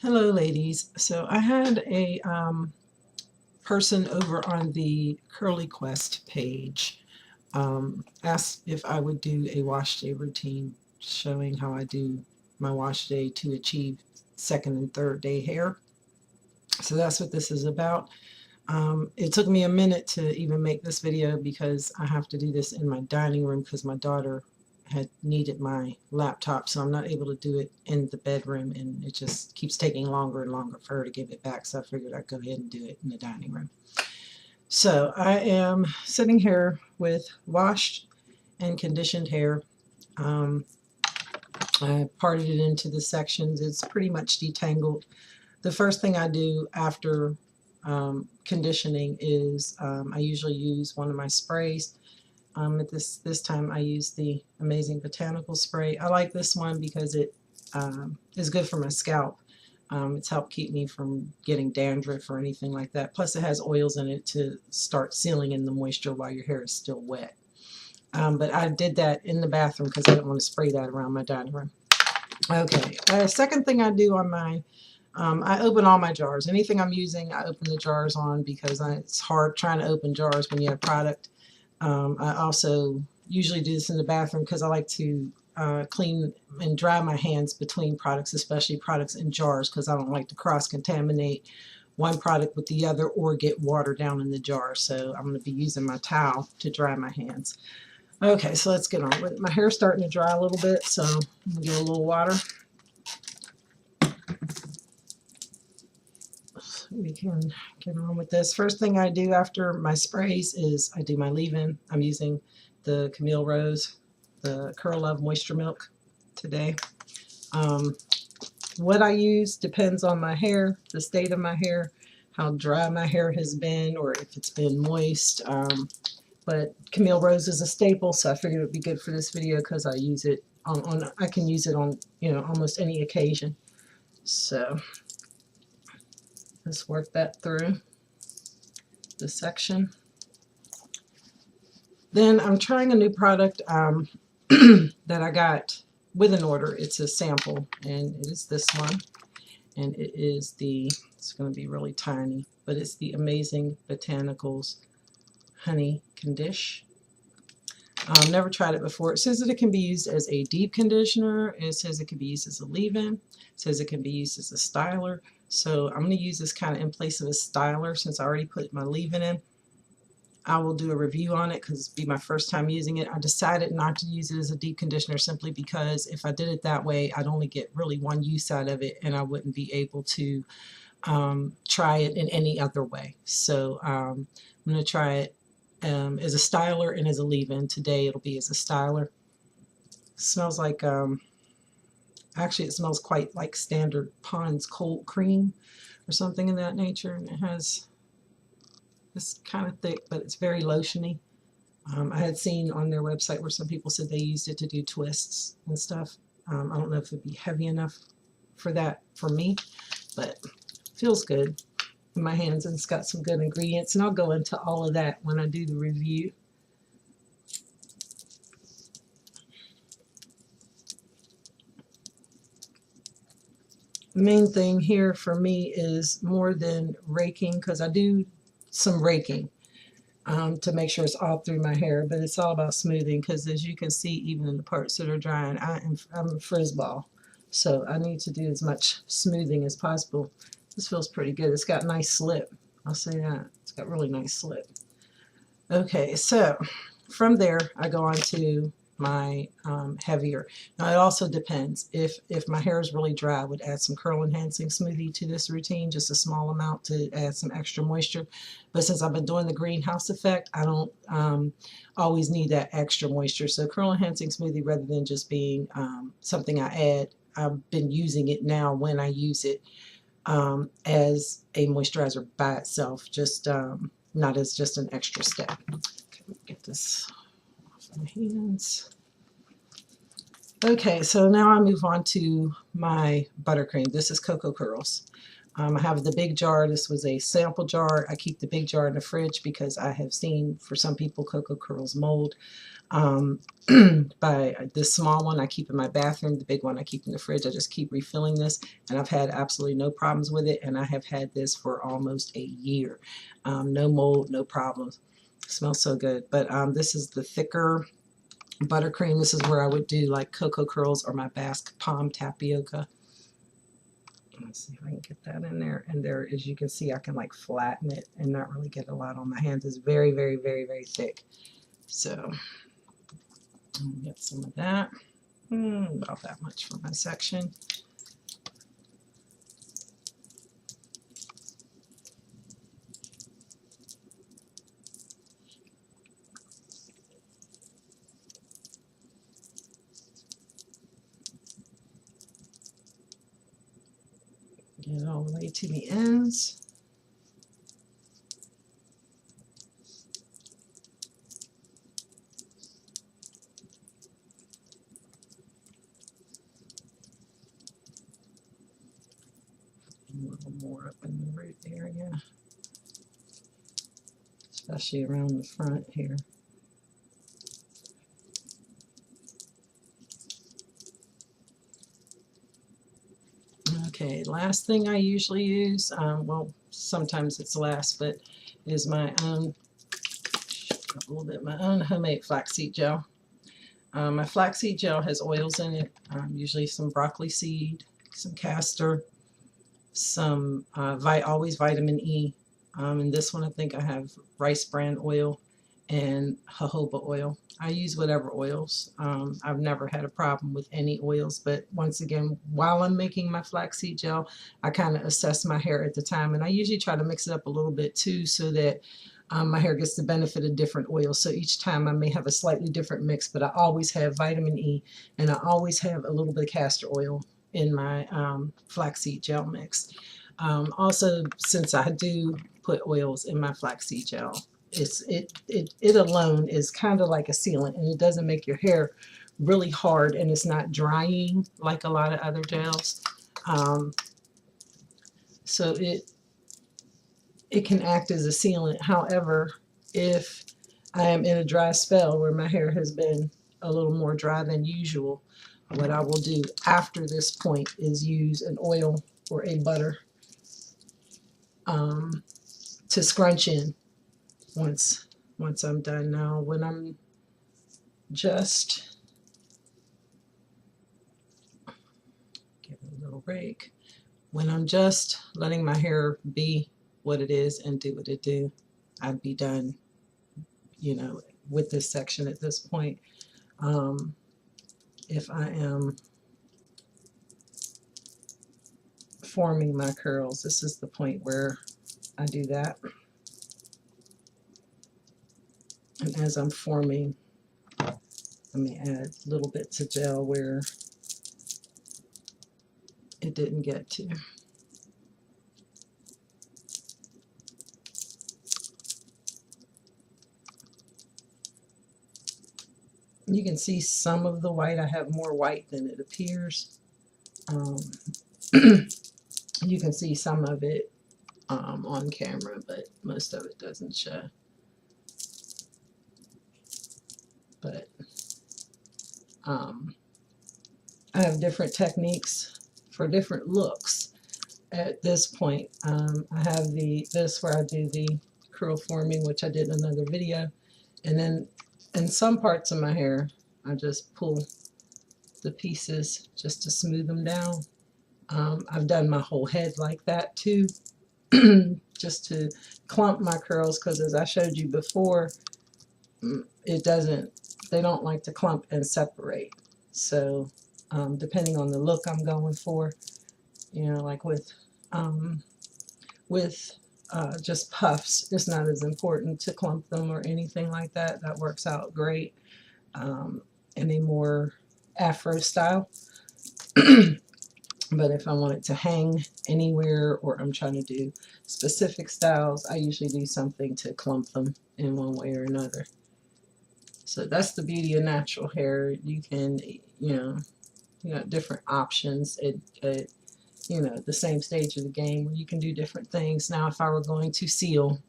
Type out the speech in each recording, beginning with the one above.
Hello, ladies. So I had a person over on the Curly Quest page ask if I would do a wash day routine showing how I do my wash day to achieve second and third day hair. So that's what this is about. It took me a minute to even make this video because I have to do this in my dining room because my daughter had needed my laptop, so I'm not able to do it in the bedroom, and it just keeps taking longer and longer for her to give it back, so I figured I'd go ahead and do it in the dining room. So I am sitting here with washed and conditioned hair. I parted it into the sections. It's pretty much detangled. The first thing I do after conditioning is I usually use one of my sprays. At this time I use the Amazing Botanical spray. I like this one because it is good for my scalp. It's helped keep me from getting dandruff or anything like that. Plus it has oils in it to start sealing in the moisture while your hair is still wet. But I did that in the bathroom because I didn't want to spray that around my dining room. Okay, second thing I do on my I open all my jars. Anything I'm using, I open the jars on because it's hard trying to open jars when you have product. I also usually do this in the bathroom because I like to clean and dry my hands between products, especially products in jars, because I don't like to cross-contaminate one product with the other or get water down in the jar. So I'm going to be using my towel to dry my hands. Okay, so let's get on with it. My hair's starting to dry a little bit, so I'm going to get a little water. We can get on with this. First thing I do after my sprays is I do my leave-in. I'm using the Camille Rose, the Curl Love Moisture Milk today. What I use depends on my hair, the state of my hair, how dry my hair has been, or if it's been moist. But Camille Rose is a staple, so I figured it would be good for this video because I use it I can use it on almost any occasion. So let's work that through the section. Then I'm trying a new product that I got with an order. It's a sample, and it is this one. And it is it's going to be really tiny, but it's the Amazing Botanicals Honey Condish. Never tried it before. It says that it can be used as a deep conditioner. It says it can be used as a leave-in. It says it can be used as a styler. So I'm going to use this kind of in place of a styler since I already put my leave-in in. I will do a review on it because it'll be my first time using it. I decided not to use it as a deep conditioner simply because if I did it that way, I'd only get really one use out of it and I wouldn't be able to try it in any other way. So I'm going to try it as a styler and as a leave-in. Today it'll be as a styler. It smells like, actually it smells quite like standard Pond's cold cream or something in that nature, and it has it's kind of thick, but it's very lotiony. I had seen on their website where some people said they used it to do twists and stuff. I don't know if it'd be heavy enough for that for me, but feels good in my hands, and it's got some good ingredients, and I'll go into all of that when I do the review. The main thing here for me is more than raking, because I do some raking to make sure it's all through my hair, but it's all about smoothing because as you can see, even in the parts that are drying, I'm a frizz ball, so I need to do as much smoothing as possible. This feels pretty good. It's got nice slip. I'll say that. It's got really nice slip. Okay, so from there I go on to my heavier. Now it also depends. If my hair is really dry, I would add some curl enhancing smoothie to this routine, just a small amount to add some extra moisture. But since I've been doing the greenhouse effect, I don't always need that extra moisture. So curl enhancing smoothie, rather than just being something I add, I've been using it now when I use it as a moisturizer by itself, just not as just an extra step. Okay, get this off my hands. Okay, so now I move on to my buttercream. This is Cocoa Curls. I have the big jar. This was a sample jar. I keep the big jar in the fridge because I have seen for some people Cocoa Curls mold. By this small one I keep in my bathroom, the big one I keep in the fridge. I just keep refilling this, and I've had absolutely no problems with it, and I have had this for almost a year. No mold, no problems. It smells so good. But this is the thicker buttercream. This is where I would do like Cocoa Curls or my Basque Palm Tapioca. Let's see if I can get that in there. And there, as you can see, I can like flatten it and not really get a lot on my hands. It's very, very, very, very thick. So I'll get some of that. About that much for my section. Get it all the way to the ends. A little more up in the root area, especially around the front here. Okay, last thing I usually use, well, sometimes it's last, but is my own, a little bit, my own homemade flaxseed gel. My flaxseed gel has oils in it, usually some broccoli seed, some castor, some always vitamin E. In this one I think I have rice bran oil and jojoba oil. I use whatever oils. I've never had a problem with any oils, but once again, while I'm making my flaxseed gel, I kind of assess my hair at the time, and I usually try to mix it up a little bit too so that my hair gets the benefit of different oils. So each time I may have a slightly different mix, but I always have vitamin E, and I always have a little bit of castor oil in my flaxseed gel mix. Also, since I do put oils in my flaxseed gel, it alone is kind of like a sealant, and it doesn't make your hair really hard, and it's not drying like a lot of other gels. So it can act as a sealant. However, if I am in a dry spell where my hair has been a little more dry than usual, what I will do after this point is use an oil or a butter to scrunch in once I'm done. Now when I'm just give it a little break, when I'm just letting my hair be what it is and do what it do, I'd be done, you know, with this section at this point. If I am forming my curls, this is the point where I do that. And as I'm forming, let me add little bits of gel where it didn't get to. You can see some of the white. I have more white than it appears. You can see some of it on camera, but most of it doesn't show. But I have different techniques for different looks at this point. I have this where I do the curl forming, which I did in another video, and then in some parts of my hair I just pull the pieces just to smooth them down. I've done my whole head like that too, just to clump my curls, because as I showed you before, they don't like to clump and separate. So depending on the look I'm going for, you know, like with just puffs, it's not as important to clump them or anything like that. That works out great in a more afro style. But if I want it to hang anywhere, or I'm trying to do specific styles, I usually do something to clump them in one way or another. So that's the beauty of natural hair. You can, you know, you got different options. you know, the same stage of the game where you can do different things. Now, if I were going to seal,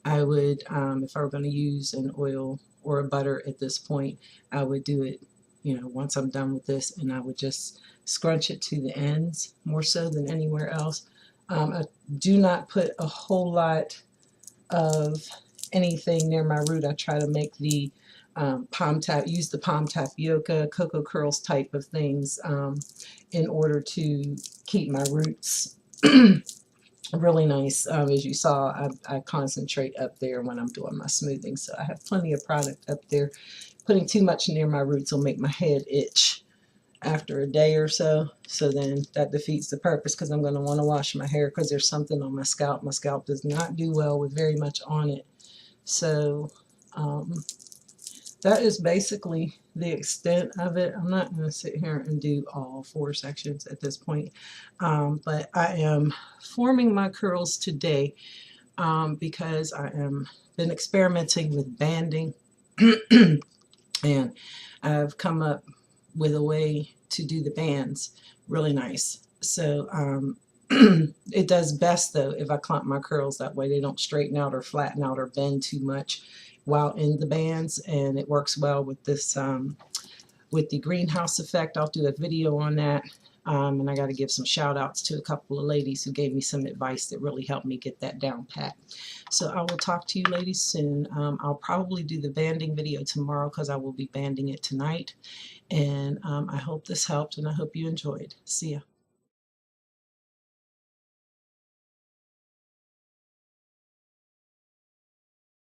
I would, if I were going to use an oil or a butter at this point, I would do it, you know, once I'm done with this, and I would just scrunch it to the ends more so than anywhere else. I do not put a whole lot of anything near my root. I try to make the use the palm tapioca, cocoa curls type of things in order to keep my roots really nice. As you saw, I concentrate up there when I'm doing my smoothing, so I have plenty of product up there. Putting too much near my roots will make my head itch after a day or so, so then that defeats the purpose, because I'm going to want to wash my hair because there's something on my scalp. My scalp does not do well with very much on it. So that is basically the extent of it. I'm not going to sit here and do all 4 sections at this point, but I am forming my curls today because I am been experimenting with banding and I've come up with a way to do the bands really nice. So it does best though if I clump my curls, that way they don't straighten out or flatten out or bend too much while in the bands, and it works well with this with the greenhouse effect. I'll do a video on that, and I got to give some shout outs to a couple of ladies who gave me some advice that really helped me get that down pat. So I will talk to you ladies soon. I'll probably do the banding video tomorrow because I will be banding it tonight, and I hope this helped and I hope you enjoyed. See ya.